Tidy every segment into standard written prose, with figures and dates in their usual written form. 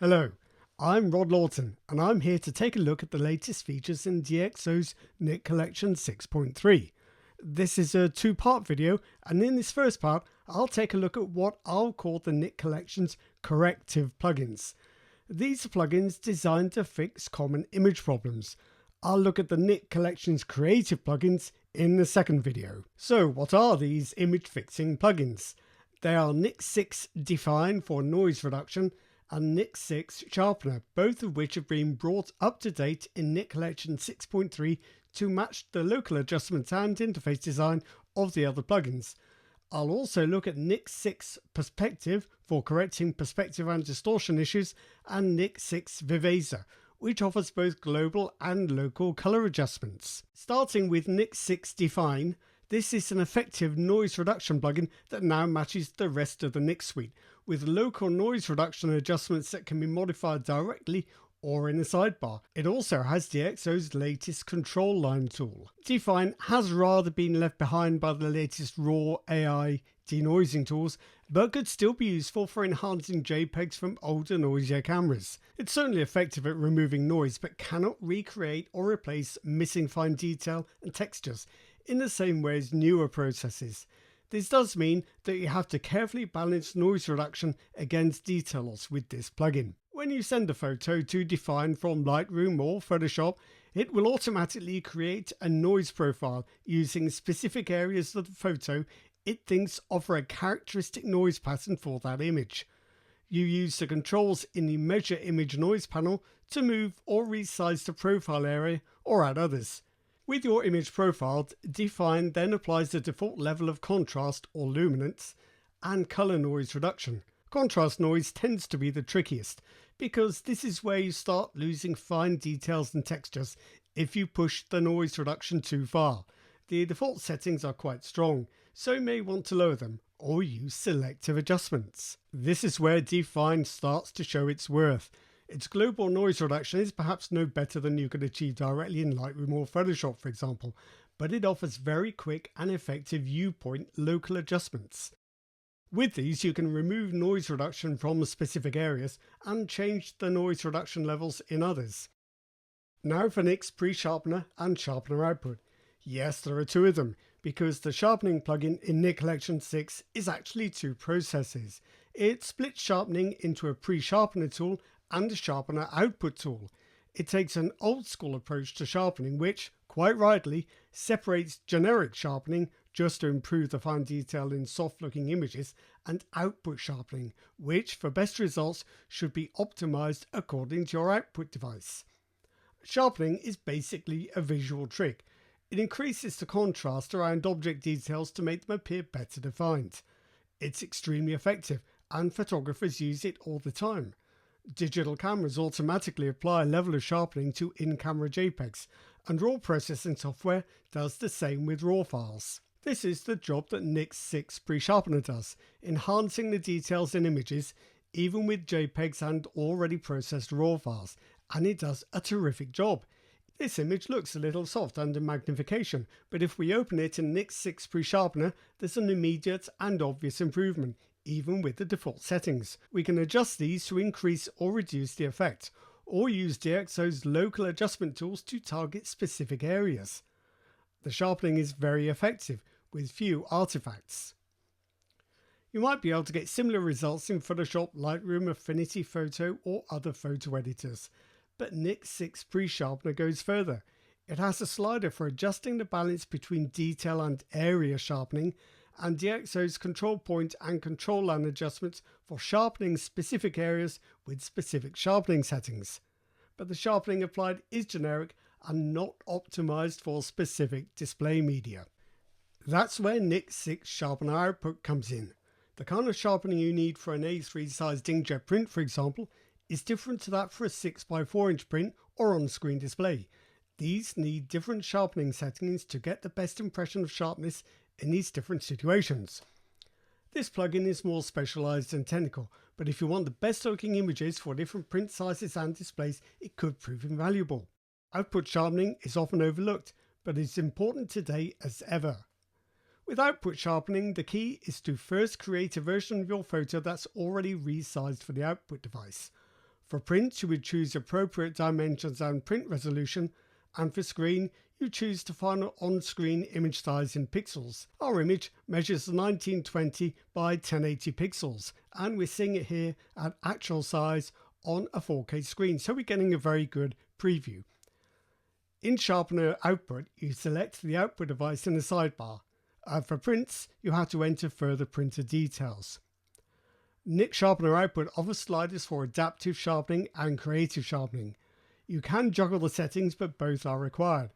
Hello, I'm Lawton and I'm here to take a look at the latest features in DxO's Nik Collection 6.3. This is a two-part video, and in this first part I'll take a look at what I'll call the Nik Collection's corrective plugins. These are plugins designed to fix common image problems. I'll look at the Nik Collection's creative plugins in the second video. So what are these image fixing plugins? They are Nik 6 Define for noise reduction and Nik 6 Sharpener, both of which have been brought up to date in Nik Collection 6.3 to match the local adjustments and interface design of the other plugins. I'll also look at Nik 6 Perspective for correcting perspective and distortion issues, and Nik 6 Viveza, which offers both global and local color adjustments. Starting with Nik 6 Define, this is an effective noise reduction plugin that now matches the rest of the Nik suite, with local noise reduction adjustments that can be modified directly or in a sidebar. It also has DxO's latest control line tool. Define has rather been left behind by the latest raw AI denoising tools, but could still be useful for enhancing JPEGs from older noisier cameras. It's certainly effective at removing noise, but cannot recreate or replace missing fine detail and textures in the same way as newer processes. This does mean that you have to carefully balance noise reduction against detail loss with this plugin. When you send a photo to Define from Lightroom or Photoshop, it will automatically create a noise profile using specific areas of the photo it thinks offer a characteristic noise pattern for that image. You use the controls in the Measure Image Noise panel to move or resize the profile area or add others. With your image profiled, Define then applies the default level of contrast or luminance and color noise reduction. Contrast noise tends to be the trickiest, because this is where you start losing fine details and textures if you push the noise reduction too far. The default settings are quite strong, so you may want to lower them or use selective adjustments. This is where Define starts to show its worth. Its global noise reduction is perhaps no better than you could achieve directly in Lightroom or Photoshop, for example, but it offers very quick and effective viewpoint local adjustments. With these, you can remove noise reduction from specific areas and change the noise reduction levels in others. Now for Nik's PreSharpener and Sharpener output. Yes, there are two of them, because the sharpening plugin in Nik Collection 6 is actually two processes. It splits sharpening into a PreSharpener tool and a sharpener output tool. It takes an old school approach to sharpening, which, quite rightly, separates generic sharpening just to improve the fine detail in soft looking images, and output sharpening, which for best results should be optimized according to your output device. Sharpening is basically a visual trick. It increases the contrast around object details to make them appear better defined. It's extremely effective, and photographers use it all the time. Digital cameras automatically apply a level of sharpening to in-camera JPEGs, and RAW processing software does the same with RAW files. This is the job that Nik 6 PreSharpener does, enhancing the details in images even with JPEGs and already processed RAW files, and it does a terrific job. This image looks a little soft under magnification, but if we open it in Nik 6 PreSharpener, there's an immediate and obvious improvement, even with the default settings. We can adjust these to increase or reduce the effect, or use DxO's local adjustment tools to target specific areas. The sharpening is very effective, with few artifacts. You might be able to get similar results in Photoshop, Lightroom, Affinity Photo, or other photo editors, but Nik 6 PreSharpener goes further. It has a slider for adjusting the balance between detail and area sharpening, and DxO's control point and control line adjustments for sharpening specific areas with specific sharpening settings. But the sharpening applied is generic and not optimized for specific display media. That's where Nik 6 Sharpener output comes in. The kind of sharpening you need for an A3 sized inkjet print, for example, is different to that for a 6x4 inch print or on-screen display. These need different sharpening settings to get the best impression of sharpness in these different situations. This plugin is more specialized and technical, but if you want the best looking images for different print sizes and displays, it could prove invaluable. Output sharpening is often overlooked, but it's important today as ever. With output sharpening, the key is to first create a version of your photo that's already resized for the output device. For print, you would choose appropriate dimensions and print resolution, and for screen, you choose to find an on-screen image size in pixels. Our image measures 1920 by 1080 pixels, and we're seeing it here at actual size on a 4K screen, so we're getting a very good preview. In Sharpener Output, you select the output device in the sidebar. For prints, you have to enter further printer details. Nik Sharpener Output offers sliders for adaptive sharpening and creative sharpening. You can juggle the settings, but both are required.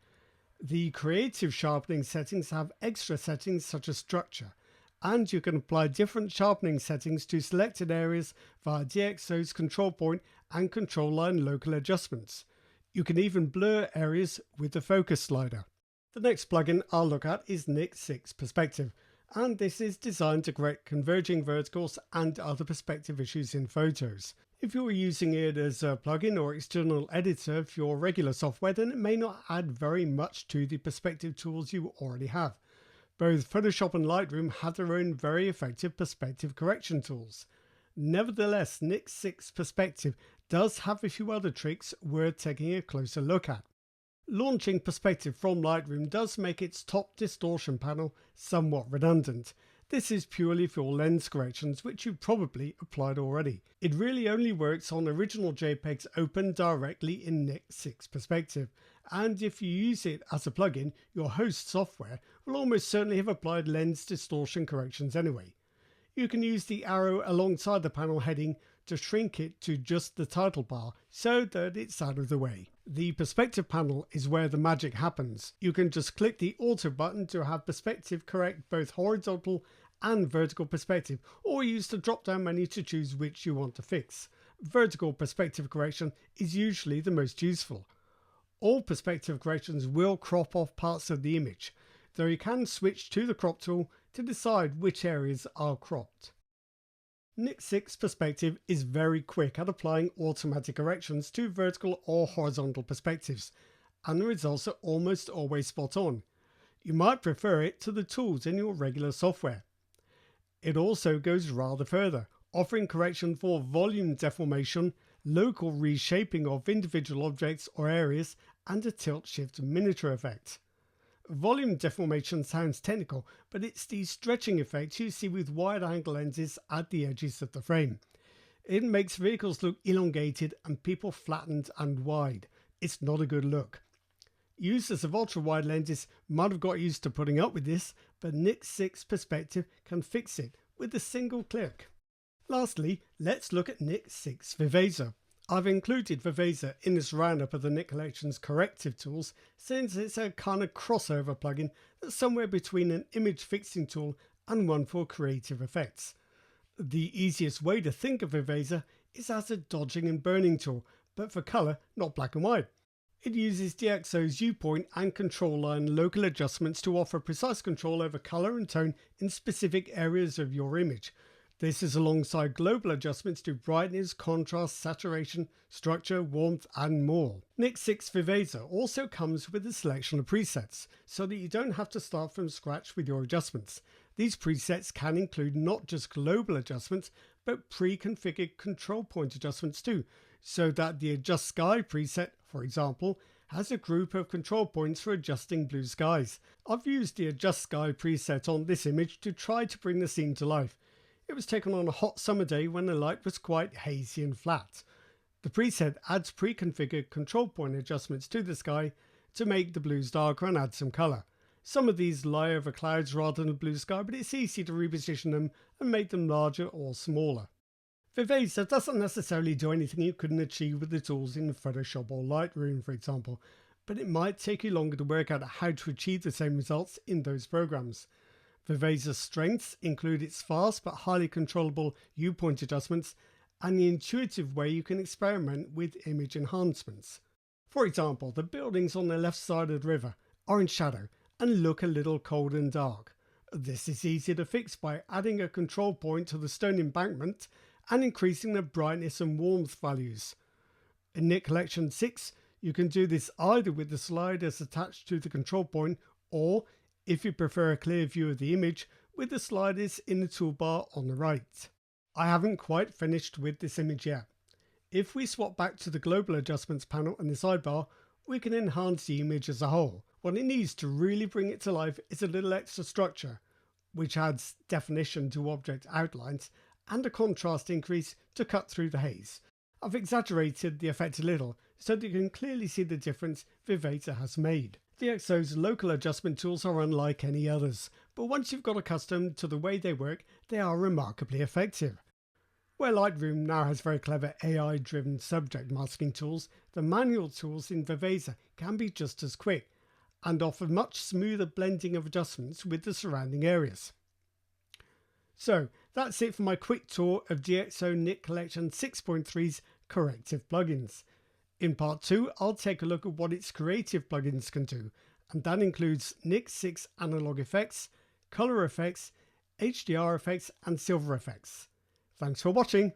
The creative sharpening settings have extra settings such as structure, and you can apply different sharpening settings to selected areas via DxO's control point and control line local adjustments. You can even blur areas with the focus slider. The next plugin I'll look at is Nik 6 Perspective, and this is designed to correct converging verticals and other perspective issues in photos. If you're using it as a plugin or external editor for your regular software, then it may not add very much to the perspective tools you already have. Both Photoshop and Lightroom have their own very effective perspective correction tools. Nevertheless, Nik 6 Perspective does have a few other tricks worth taking a closer look at. Launching Perspective from Lightroom does make its top distortion panel somewhat redundant. This is purely for your lens corrections, which you've probably applied already. It really only works on original JPEGs opened directly in Nik 6 Perspective, and if you use it as a plugin, your host software will almost certainly have applied lens distortion corrections anyway. You can use the arrow alongside the panel heading to shrink it to just the title bar so that it's out of the way. The perspective panel is where the magic happens. You can just click the auto button to have perspective correct both horizontal and vertical perspective, or use the drop down menu to choose which you want to fix. Vertical perspective correction is usually the most useful. All perspective corrections will crop off parts of the image, though you can switch to the crop tool to decide which areas are cropped. Nik 6 Perspective is very quick at applying automatic corrections to vertical or horizontal perspectives, and the results are almost always spot on. You might prefer it to the tools in your regular software. It also goes rather further, offering correction for volume deformation, local reshaping of individual objects or areas, and a tilt-shift miniature effect. Volume deformation sounds technical, but it's the stretching effect you see with wide-angle lenses at the edges of the frame. It makes vehicles look elongated and people flattened and wide. It's not a good look. Users of ultra-wide lenses might have got used to putting up with this, but Nik 6 Perspective can fix it with a single click. Lastly, let's look at Nik 6 Viveza. I've included Viveza in this roundup of the Nik Collection's corrective tools since it's a kind of crossover plugin that's somewhere between an image fixing tool and one for creative effects. The easiest way to think of Viveza is as a dodging and burning tool, but for colour, not black and white. It uses DxO's viewpoint and control line local adjustments to offer precise control over colour and tone in specific areas of your image. This is alongside global adjustments to brightness, contrast, saturation, structure, warmth and more. Nik 6 Viveza also comes with a selection of presets, so that you don't have to start from scratch with your adjustments. These presets can include not just global adjustments, but pre-configured control point adjustments too, so that the Adjust Sky preset, for example, has a group of control points for adjusting blue skies. I've used the Adjust Sky preset on this image to try to bring the scene to life. It was taken on a hot summer day when the light was quite hazy and flat. The preset adds pre-configured control point adjustments to the sky to make the blues darker and add some colour. Some of these lie over clouds rather than blue sky, but it's easy to reposition them and make them larger or smaller. Viveza doesn't necessarily do anything you couldn't achieve with the tools in Photoshop or Lightroom, for example, but it might take you longer to work out how to achieve the same results in those programs. Viveza's strengths include its fast but highly controllable viewpoint adjustments and the intuitive way you can experiment with image enhancements. For example, the buildings on the left side of the river are in shadow and look a little cold and dark. This is easy to fix by adding a control point to the stone embankment and increasing the brightness and warmth values. In Nik Collection 6, you can do this either with the sliders attached to the control point, or, if you prefer a clear view of the image, with the sliders in the toolbar on the right. I haven't quite finished with this image yet. If we swap back to the global adjustments panel in the sidebar, we can enhance the image as a whole. What it needs to really bring it to life is a little extra structure, which adds definition to object outlines and a contrast increase to cut through the haze. I've exaggerated the effect a little so that you can clearly see the difference Viveta has made. DxO's local adjustment tools are unlike any others, but once you've got accustomed to the way they work, they are remarkably effective. Where Lightroom now has very clever AI-driven subject masking tools, the manual tools in Viveta can be just as quick and offer much smoother blending of adjustments with the surrounding areas. So that's it for my quick tour of DxO Nik Collection 6.3's corrective plugins. In part 2, I'll take a look at what its creative plugins can do, and that includes Nik 6 analog effects, color effects, HDR effects and silver effects. Thanks for watching.